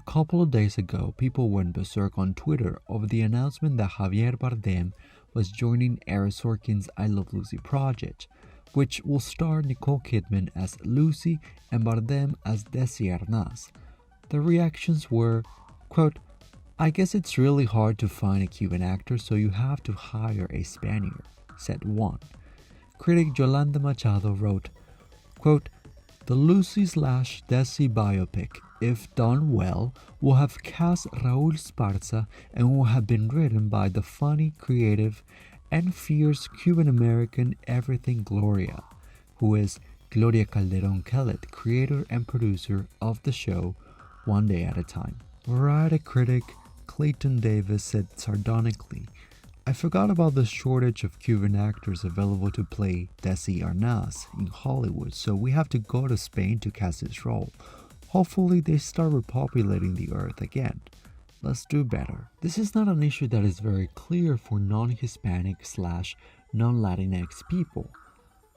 A couple of days ago, people went berserk on Twitter over the announcement that Javier Bardem was joining Aaron Sorkin's I Love Lucy project, which will star Nicole Kidman as Lucy and Bardem as Desi Arnaz. The reactions were, quote, "I guess it's really hard to find a Cuban actor, so you have to hire a Spaniard," said one. Critic Yolanda Machado wrote, quote, "The Lucy/Desi biopic, if done well, will have cast Raúl Esparza and will have been written by the funny, creative, and fierce Cuban-American Everything Gloria, who is Gloria Calderon Kellett, creator and producer of the show One Day at a Time." Variety critic Clayton Davis said sardonically, "I forgot about the shortage of Cuban actors available to play Desi Arnaz in Hollywood, so we have to go to Spain to cast this role. Hopefully they start repopulating the earth again. Let's do better." This is not an issue that is very clear for non-Hispanic/non-Latinx people.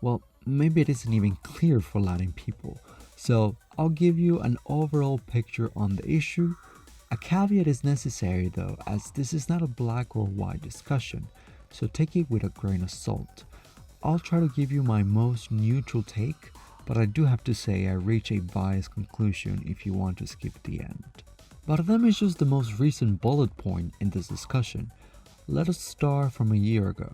Well, maybe it isn't even clear for Latin people. So I'll give you an overall picture on the issue. A caveat is necessary though, as this is not a black or white discussion, so take it with a grain of salt. I'll try to give you my most neutral take, but I do have to say I reach a biased conclusion if you want to skip the end. Bardem is just the most recent bullet point in this discussion. Let us start from a year ago.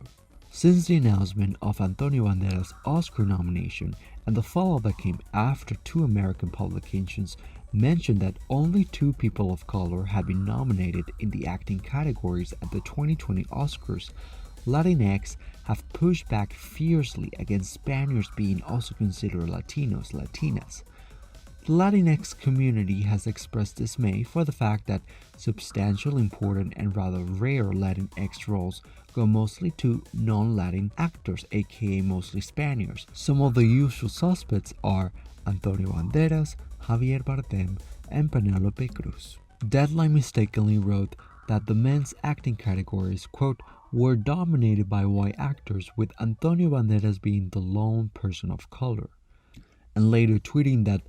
Since the announcement of Antonio Banderas' Oscar nomination and the fallout that came after two American publications mentioned that only two people of color had been nominated in the acting categories at the 2020 Oscars, Latinx have pushed back fiercely against Spaniards being also considered Latinos, Latinas. The Latinx community has expressed dismay for the fact that substantial, important, and rather rare Latinx roles go mostly to non-Latin actors, aka mostly Spaniards. Some of the usual suspects are Antonio Banderas, Javier Bardem, and Penelope Cruz. Deadline mistakenly wrote that the men's acting categories, quote, were dominated by white actors, with Antonio Banderas being the lone person of color, and later tweeting that,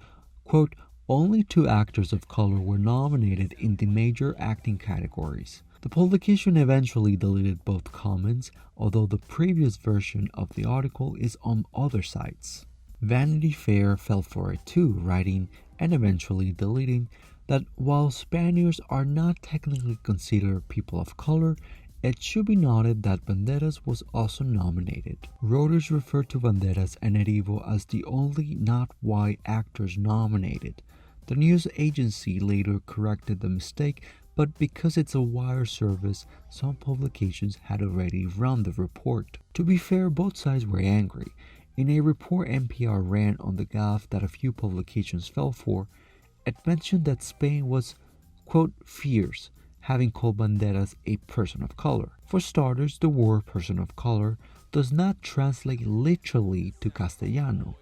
quote, only two actors of color were nominated in the major acting categories. The publication eventually deleted both comments, although the previous version of the article is on other sites. Vanity Fair fell for it too, writing and eventually deleting that while Spaniards are not technically considered people of color, it should be noted that Banderas was also nominated. Reuters referred to Banderas and Erivo as the only not white actors nominated. The news agency later corrected the mistake, but because it's a wire service, some publications had already run the report. To be fair, both sides were angry. In a report NPR ran on the gaffe that a few publications fell for, it mentioned that Spain was, quote, fierce, having called Banderas a person of color. For starters, the word person of color does not translate literally to Castellano.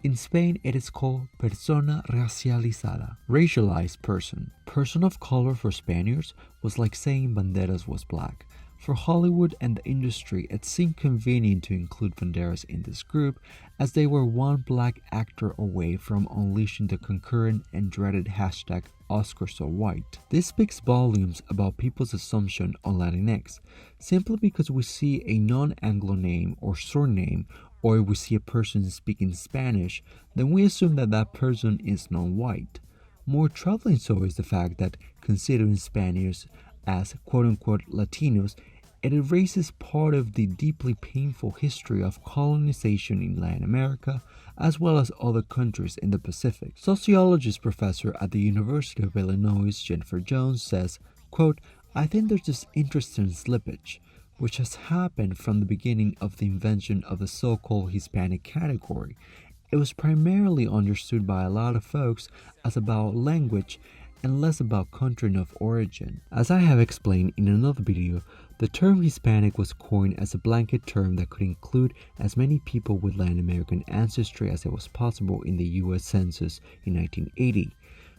In Spain, it is called persona racializada, racialized person. Person of color for Spaniards was like saying Banderas was black. For Hollywood and the industry, it seemed convenient to include Banderas in this group, as they were one black actor away from unleashing the concurrent and dreaded hashtag #OscarsSoWhite. This speaks volumes about people's assumption on Latinx, simply because we see a non-Anglo name or surname, or if we see a person speaking Spanish, then we assume that that person is non-white. More troubling so is the fact that, considering Spaniards as quote-unquote Latinos, it erases part of the deeply painful history of colonization in Latin America, as well as other countries in the Pacific. Sociologist professor at the University of Illinois, Jennifer Jones, says, quote, I think there's this interesting slippage, which has happened from the beginning of the invention of the so-called Hispanic category. It was primarily understood by a lot of folks as about language and less about country of origin. As I have explained in another video, the term Hispanic was coined as a blanket term that could include as many people with Latin American ancestry as it was possible in the US Census in 1980.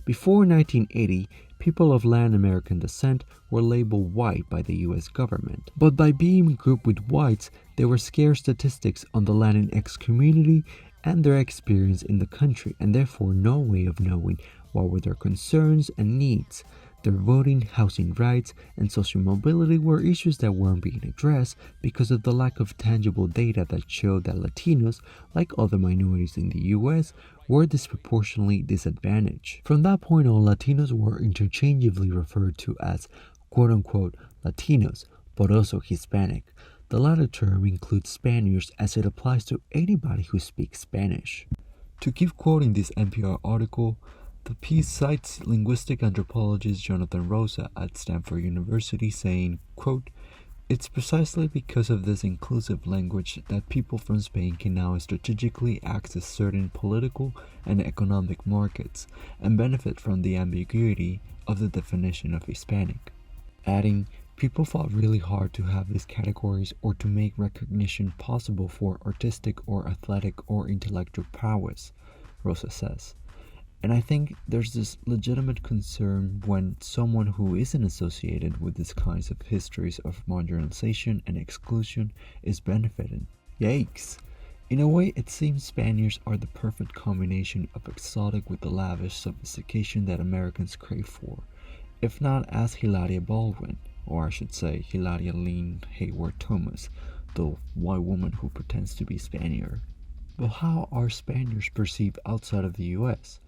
Before 1980, people of Latin American descent were labeled white by the US government. But by being grouped with whites, there were scarce statistics on the Latinx community and their experience in the country, and therefore no way of knowing What were their concerns and needs? Their voting, housing rights, and social mobility were issues that weren't being addressed because of the lack of tangible data that showed that Latinos, like other minorities in the US, were disproportionately disadvantaged. From that point on, Latinos were interchangeably referred to as quote-unquote Latinos, but also Hispanic. The latter term includes Spaniards as it applies to anybody who speaks Spanish. To keep quoting this NPR article, the piece cites linguistic anthropologist Jonathan Rosa at Stanford University saying, quote, "It's precisely because of this inclusive language that people from Spain can now strategically access certain political and economic markets and benefit from the ambiguity of the definition of Hispanic." Adding, "People fought really hard to have these categories or to make recognition possible for artistic or athletic or intellectual prowess," Rosa says. And I think there's this legitimate concern when someone who isn't associated with these kinds of histories of marginalization and exclusion is benefiting. Yikes! In a way, it seems Spaniards are the perfect combination of exotic with the lavish sophistication that Americans crave for, if not as Hilaria Baldwin, or I should say Hilaria Lynn Hayward Thomas, the white woman who pretends to be Spaniard. But how are Spaniards perceived outside of the US?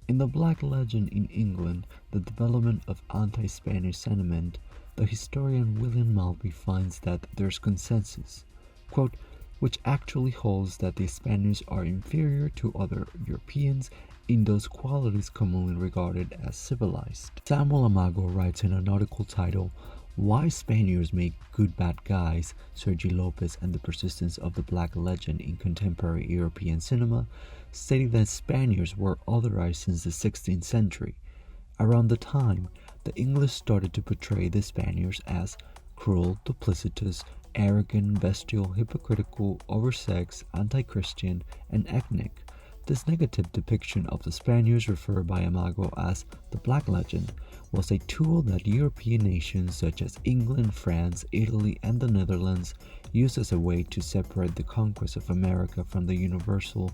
In the Black Legend in England, the development of anti-Spanish sentiment, the historian William Maltby finds that there's consensus, quote, "which actually holds that the Spaniards are inferior to other Europeans in those qualities commonly regarded as civilized." Samuel Amago writes in an article titled "Why Spaniards Make Good Bad Guys, Sergi Lopez and the Persistence of the Black Legend in Contemporary European Cinema," stating that Spaniards were otherized since the 16th century. Around the time, the English started to portray the Spaniards as cruel, duplicitous, arrogant, bestial, hypocritical, oversexed, anti-Christian, and ethnic. This negative depiction of the Spaniards, referred by Amago as the Black Legend, was a tool that European nations such as England, France, Italy, and the Netherlands used as a way to separate the conquest of America from the universal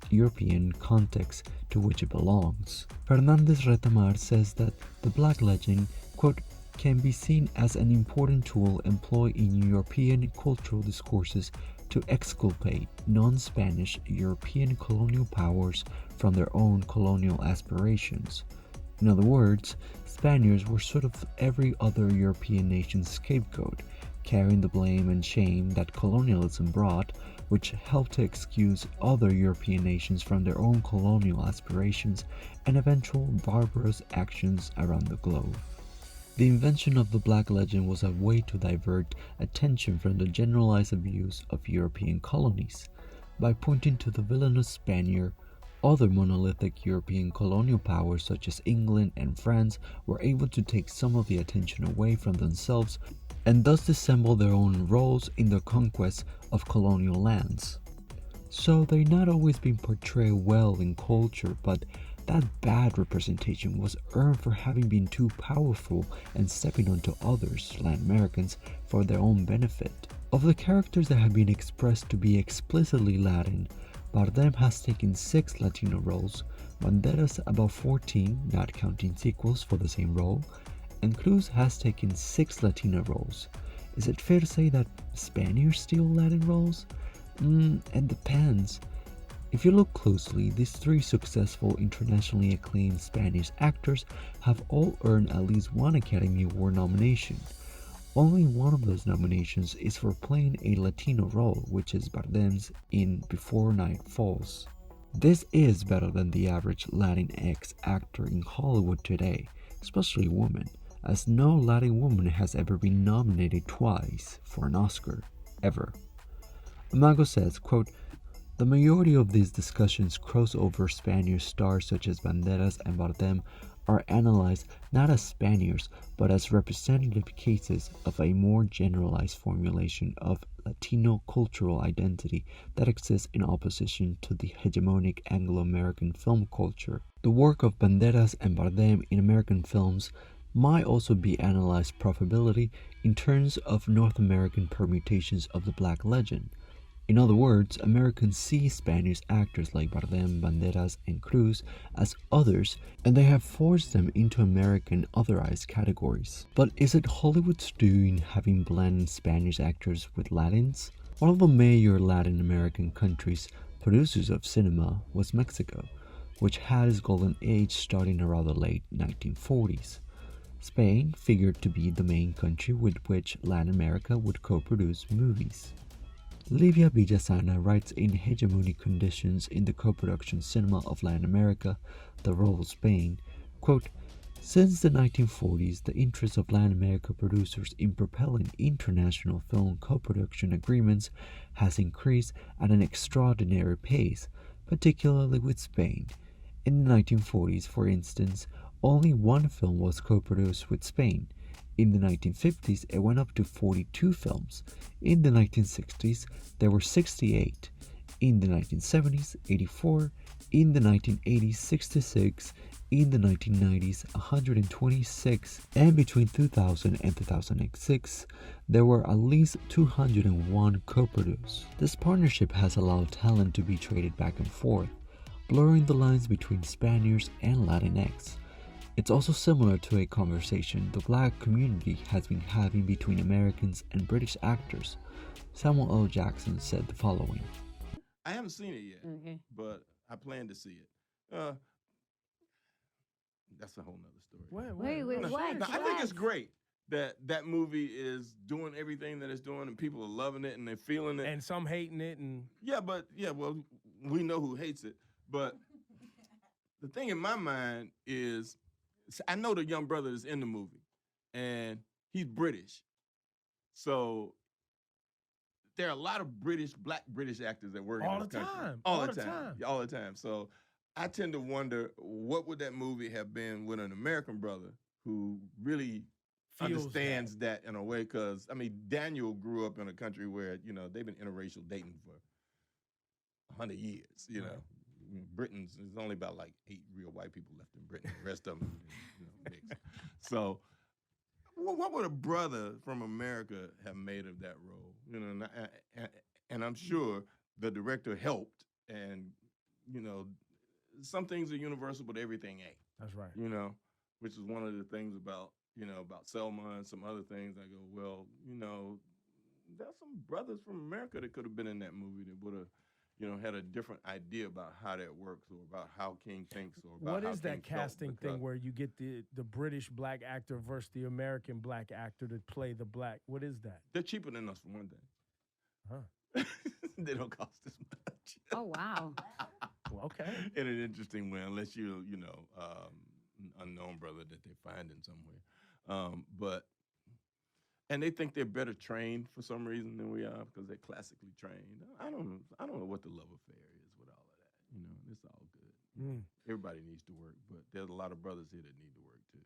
European context to which it belongs. Fernandez Retamar says that the Black Legend, quote, "can be seen as an important tool employed in European cultural discourses to exculpate non-Spanish European colonial powers from their own colonial aspirations." In other words, Spaniards were sort of every other European nation's scapegoat, carrying the blame and shame that colonialism brought, which helped to excuse other European nations from their own colonial aspirations and eventual barbarous actions around the globe. The invention of the Black Legend was a way to divert attention from the generalized abuse of European colonies. By pointing to the villainous Spaniard, other monolithic European colonial powers such as England and France were able to take some of the attention away from themselves and thus dissemble their own roles in the conquest of colonial lands. So they've not always been portrayed well in culture, but that bad representation was earned for having been too powerful and stepping onto others, Latin Americans, for their own benefit. Of the characters that have been expressed to be explicitly Latin, Bardem has taken 6 Latino roles, Banderas about 14, not counting sequels for the same role, and Cruz has taken 6 Latina roles. Is it fair to say that Spaniards steal Latin roles? It depends. If you look closely, these 3 successful internationally acclaimed Spanish actors have all earned at least one Academy Award nomination. Only one of those nominations is for playing a Latino role, which is Bardem's in Before Night Falls. This is better than the average Latinx actor in Hollywood today, especially women, as no Latin woman has ever been nominated twice for an Oscar, ever. Amago says, quote, "The majority of these discussions cross over Spaniard stars such as Banderas and Bardem are analyzed not as Spaniards, but as representative cases of a more generalized formulation of Latino cultural identity that exists in opposition to the hegemonic Anglo-American film culture. The work of Banderas and Bardem in American films might also be analyzed probability in terms of North American permutations of the Black Legend. In other words, Americans see Spanish actors like Bardem, Banderas, and Cruz as others, and they have forced them into American otherized categories. But is it Hollywood's doing having blended Spanish actors with Latins? One of the major Latin American countries producers of cinema was Mexico, which had its golden age starting around the late 1940s. Spain figured to be the main country with which Latin America would co-produce movies. Livia Villasana writes in Hegemony Conditions in the Co-Production Cinema of Latin America, the Role of Spain, quote, since the 1940s, the interest of Latin America producers in propelling international film co-production agreements has increased at an extraordinary pace, particularly with Spain. In the 1940s, for instance, only one film was co-produced with Spain. In the 1950s, it went up to 42 films. In the 1960s, there were 68. In the 1970s, 84. In the 1980s, 66. In the 1990s, 126. And between 2000 and 2006, there were at least 201 co-produced. This partnership has allowed talent to be traded back and forth, blurring the lines between Spaniards and Latinx. It's also similar to a conversation the black community has been having between Americans and British actors. Samuel L. Jackson said the following. I haven't seen it yet, but I plan to see it. That's a whole nother story. Wait, what? No, I think it's great that that movie is doing everything that it's doing, and people are loving it and they're feeling it, and some hating it, and well, we know who hates it. But the thing in my mind is, I know the young brother is in the movie, and he's British, so there are a lot of black British actors that work in this country all the time. So I tend to wonder, what would that movie have been with an American brother who really understands that in a way? Because I mean, Daniel grew up in a country where they've been interracial dating for 100 years. Britain's, there's only about like 8 real white people left in Britain. The rest of them, mixed. So, what would a brother from America have made of that role? And I'm sure the director helped. And some things are universal, but everything ain't. That's right. Which is one of the things about about Selma and some other things. I go, well, there's some brothers from America that could have been in that movie that would have had a different idea about how that works, or about how King thinks, or about what how is King that casting thing where you get the British black actor versus the American black actor to play the black? What is that? They're cheaper than us, for one thing. Huh. They don't cost as much. Oh, wow. Well, okay. In an interesting way, unless you're, unknown brother that they're finding somewhere. And they think they're better trained for some reason than we are, because they're classically trained. I don't know what the love affair is with all of that. It's all good. Everybody needs to work, but there's a lot of brothers here that need to work too.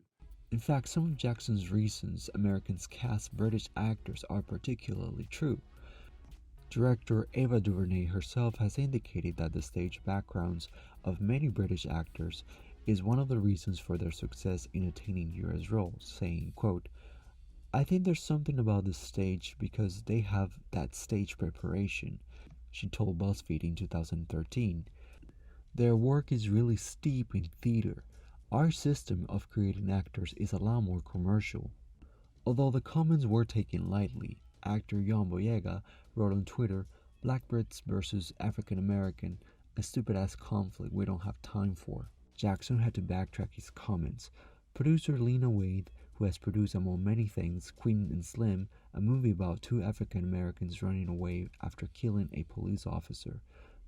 In fact, some of Jackson's reasons Americans cast British actors are particularly true. Director Ava DuVernay herself has indicated that the stage backgrounds of many British actors is one of the reasons for their success in attaining US roles, saying, quote, I think there's something about the stage because they have that stage preparation, she told BuzzFeed in 2013. Their work is really steep in theater. Our system of creating actors is a lot more commercial. Although the comments were taken lightly, actor Jan Boyega wrote on Twitter, Black Brits versus African American, a stupid-ass conflict we don't have time for. Jackson had to backtrack his comments. Producer Lena Waithe, who has produced, among many things, Queen and Slim, a movie about 2 African Americans running away after killing a police officer.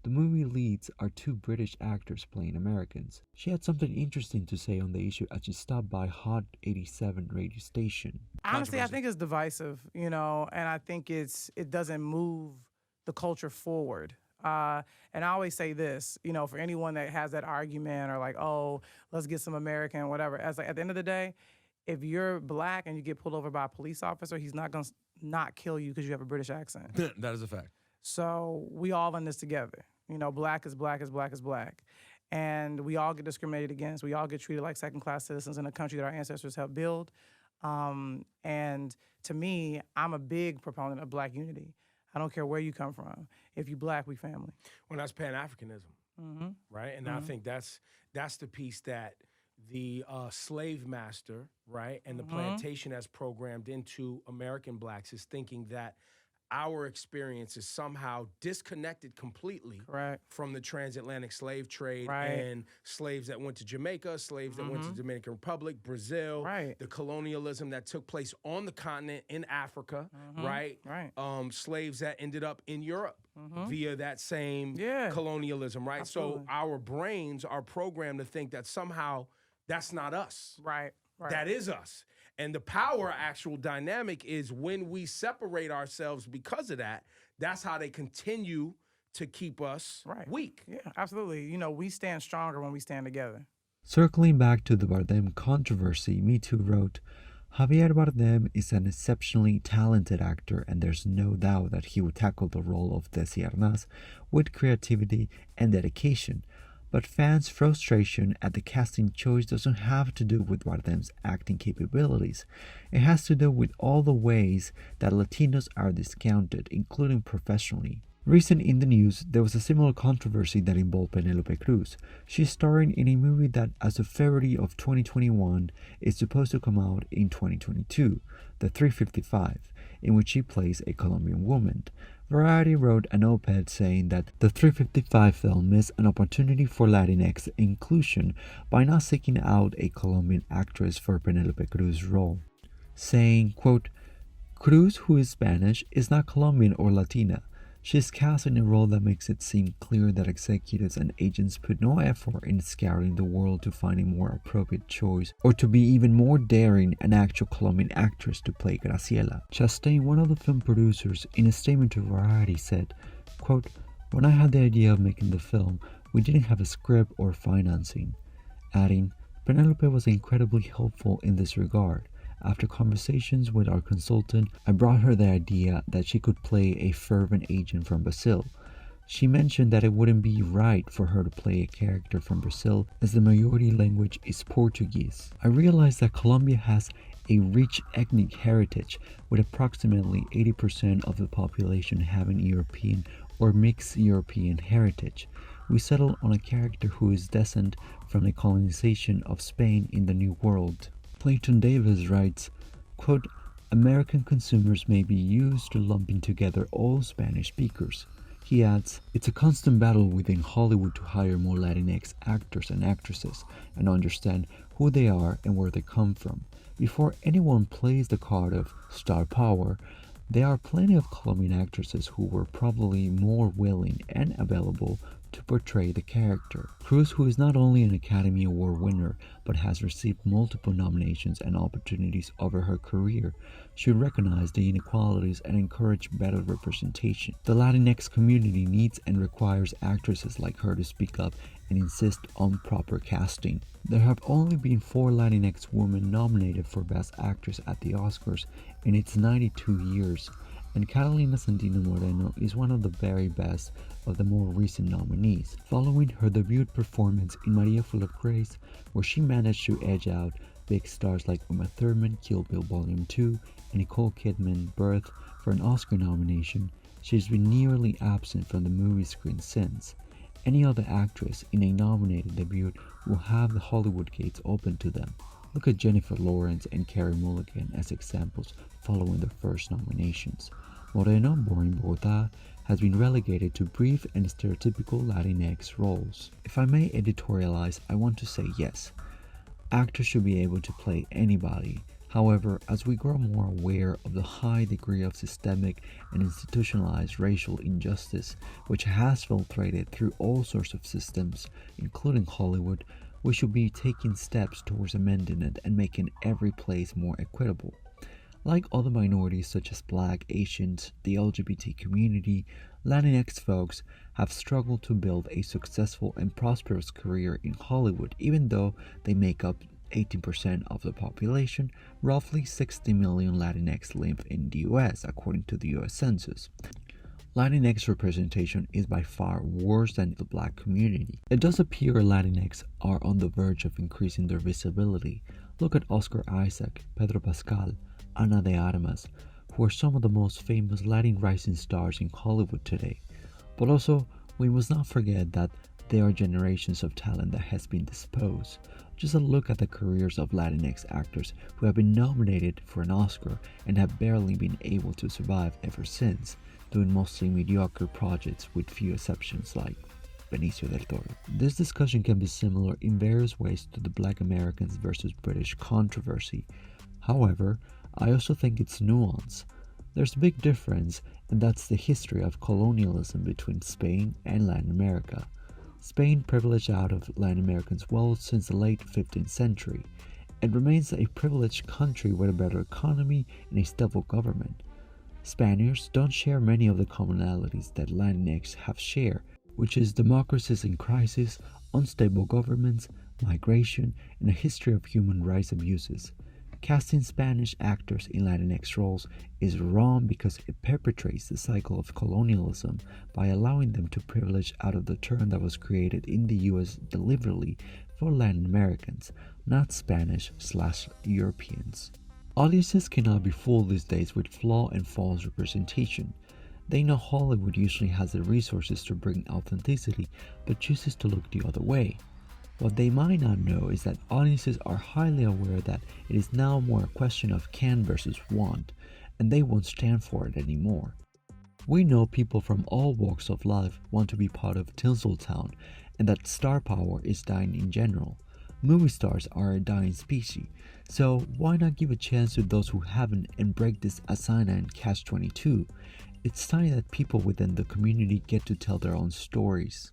The movie leads are 2 British actors playing Americans. She had something interesting to say on the issue as she stopped by Hot 87 radio station. Honestly, I think it's divisive, and I think it doesn't move the culture forward. And I always say this, for anyone that has that argument or like, oh, let's get some American, whatever. As like, at the end of the day, if you're black and you get pulled over by a police officer, he's not going to not kill you because you have a British accent. That is a fact. So we all in this together. Black is black is black is black. And we all get discriminated against. We all get treated like second-class citizens in a country that our ancestors helped build. And to me, I'm a big proponent of black unity. I don't care where you come from. If you black, we family. Well, that's Pan-Africanism, right? And I think that's the piece that the slave master, right, and the plantation has programmed into American blacks is thinking that our experience is somehow disconnected completely from the transatlantic slave trade and slaves that went to Jamaica, slaves that went to Dominican Republic, Brazil, the colonialism that took place on the continent in Africa, slaves that ended up in Europe via that same colonialism, right? Absolutely. So our brains are programmed to think that somehow that's not us. Right. That is us. And the power actual dynamic is when we separate ourselves because of that, that's how they continue to keep us weak. Yeah, absolutely. You know, we stand stronger when we stand together. Circling back to the Bardem controversy, Me Too wrote, Javier Bardem is an exceptionally talented actor, and there's no doubt that he would tackle the role of Desi Arnaz with creativity and dedication. But fans' frustration at the casting choice doesn't have to do with Bardem's acting capabilities. It has to do with all the ways that Latinos are discounted, including professionally. Recent in the news, there was a similar controversy that involved Penelope Cruz. She's starring in a movie that, as of February of 2021, is supposed to come out in 2022, The 355, in which she plays a Colombian woman. Variety wrote an op-ed saying that the 355 film missed an opportunity for Latinx inclusion by not seeking out a Colombian actress for Penelope Cruz's role, saying, quote, Cruz, who is Spanish, is not Colombian or Latina. She is cast in a role that makes it seem clear that executives and agents put no effort in scouring the world to find a more appropriate choice, or to be even more daring, an actual Colombian actress to play Graciela. Chastain, one of the film producers, in a statement to Variety said, quote, When I had the idea of making the film, we didn't have a script or financing. Adding, Penelope was incredibly helpful in this regard. After conversations with our consultant, I brought her the idea that she could play a fervent agent from Brazil. She mentioned that it wouldn't be right for her to play a character from Brazil as the majority language is Portuguese. I realized that Colombia has a rich ethnic heritage, with approximately 80% of the population having European or mixed European heritage. We settled on a character who is descended from the colonization of Spain in the New World. Clayton Davis writes, quote, American consumers may be used to lumping together all Spanish speakers. He adds, it's a constant battle within Hollywood to hire more Latinx actors and actresses and understand who they are and where they come from. Before anyone plays the card of star power, there are plenty of Colombian actresses who were probably more willing and available to portray the character. Cruz, who is not only an Academy Award winner but has received multiple nominations and opportunities over her career, should recognize the inequalities and encourage better representation. The Latinx community needs and requires actresses like her to speak up and insist on proper casting. There have only been 4 Latinx women nominated for Best Actress at the Oscars in its 92 years, and Catalina Sandino Moreno is one of the very best of the more recent nominees, following her debut performance in Maria Full of Grace, where she managed to edge out big stars like Uma Thurman, Kill Bill Volume 2, and Nicole Kidman, Birth, for an Oscar nomination. She's been nearly absent from the movie screen since. Any other actress in a nominated debut will have the Hollywood gates open to them. Look at Jennifer Lawrence and Carey Mulligan as examples following their first nominations. Moreno, born in Bogotá, has been relegated to brief and stereotypical Latinx roles. If I may editorialize, I want to say yes. Actors should be able to play anybody. However, as we grow more aware of the high degree of systemic and institutionalized racial injustice which has filtrated through all sorts of systems, including Hollywood, we should be taking steps towards amending it and making every place more equitable. Like other minorities such as Black, Asians, the LGBT community, Latinx folks have struggled to build a successful and prosperous career in Hollywood, even though they make up 18% of the population. Roughly 60 million Latinx live in the US, according to the US Census. Latinx representation is by far worse than the Black community. It does appear Latinx are on the verge of increasing their visibility. Look at Oscar Isaac, Pedro Pascal, Ana de Armas, who are some of the most famous Latin rising stars in Hollywood today. But also, we must not forget that there are generations of talent that has been disposed. Just a look at the careers of Latinx actors who have been nominated for an Oscar and have barely been able to survive ever since, doing mostly mediocre projects with few exceptions like Benicio del Toro. This discussion can be similar in various ways to the Black Americans versus British controversy. However, I also think it's nuanced. There's a big difference, and that's the history of colonialism between Spain and Latin America. Spain privileged out of Latin Americans' wealth since the late 15th century, and remains a privileged country with a better economy and a stable government. Spaniards don't share many of the commonalities that Latinx have shared, which is democracies in crisis, unstable governments, migration, and a history of human rights abuses. Casting Spanish actors in Latinx roles is wrong because it perpetrates the cycle of colonialism by allowing them to privilege out of the term that was created in the US deliberately for Latin Americans, not Spanish/Europeans. Audiences cannot be fooled these days with flawed and false representation. They know Hollywood usually has the resources to bring authenticity, but chooses to look the other way. What they might not know is that audiences are highly aware that it is now more a question of can versus want, and they won't stand for it anymore. We know people from all walks of life want to be part of Tinseltown, and that star power is dying in general. Movie stars are a dying species, so why not give a chance to those who haven't and break this asinine catch-22? It's time that people within the community get to tell their own stories.